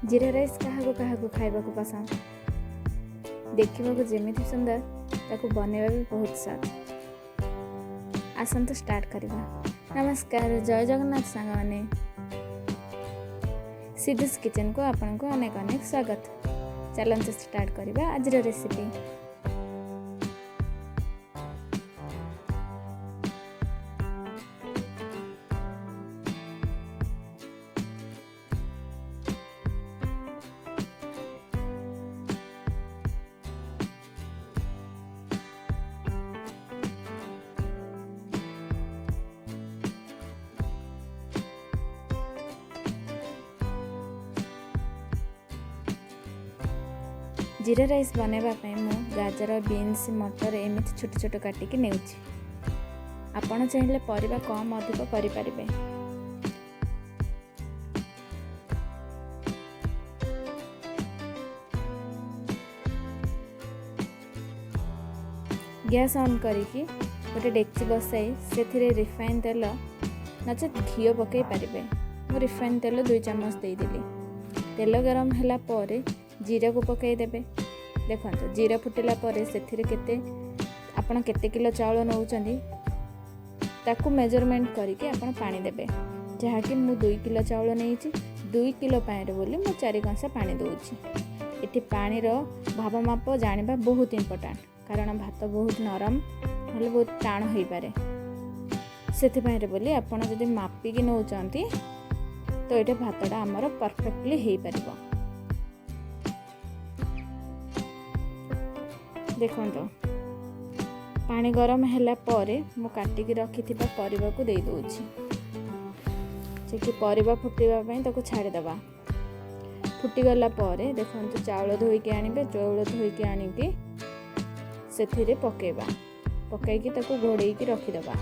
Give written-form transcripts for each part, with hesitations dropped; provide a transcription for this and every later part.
जीरा राइस क्या खाइबा पसंद देखा जमी सुंदर ताकू बनैबा भी बहुत स्वाद। आसंतु स्टार्ट करिबा। नमस्कार, जय जगन्नाथ सांग माने। सिद्धूस किचन को आपन को अनेक अनेक स्वागत। चलंतु स्टार्ट करिबा आज रेसिपी। जीरा राइस बनैबा मु गाजर, बीन्स, मटर एमती छोट छोट काटिकी नेउछि। आपण चाहिए परिबा कम अधिक करि परिबे। गैस ऑन करिकी गोटे डेक्ची बसाई से रिफाइन तेल नचेत घी पकई पारे। मु रिफाइन तेल 2 चम्मच देदेली। तेल गरम होला परे जीरा को पकई देबे। देखो जीरा फुटिला परे सेथिरे केते किलो चाउल नौचंदी ताकू मेजरमेंट करके आपण पानी देबे। जहाँकि मु 2 किलो चाउल नहींची 2 किलो पाए बोली मु 4 कଂसा पानी दउची। एठी पानी रो भाव माप जानिबा बहुत इंपोर्टेंट, कारण भात बहुत नरम हले बहुत टाण होई पारे। सेथि पाए बोली आपण जदि मापी कि नौचंती तो एटा भातटा हमर परफेक्टली हेई परिबो। देखो पानी गरम हैला परे मु काटिकी रखिथिबा परिबा को दे दोछि। जे परिबा फुटिबा पई ताको छाड़ी दबा। फुटी गला परे देखो चाउल धोई के आनिबे। चाउल धोई के आनिकी सेथिरे पकेबा। पकाइकी ताको घोड़ेई की रखि दबा।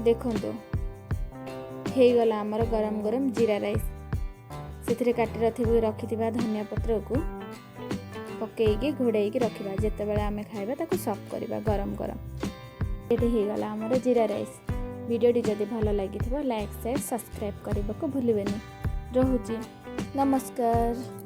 देखो हे गला आमर गरम गरम जीरा राइस। से काटी रखिथिबा धनिया पत्र को पकईकी घोड़ेई रखिबा। जेते बेले आमे खाइबा ताको सर्व करिबा गरम गरम। एटे हे गला आमर जीरा राइस। वीडियोटी जदि भल लागिथिबा लाइक शेयर सब्सक्राइब करबा को भूलिबेनी। रहुची नमस्कार।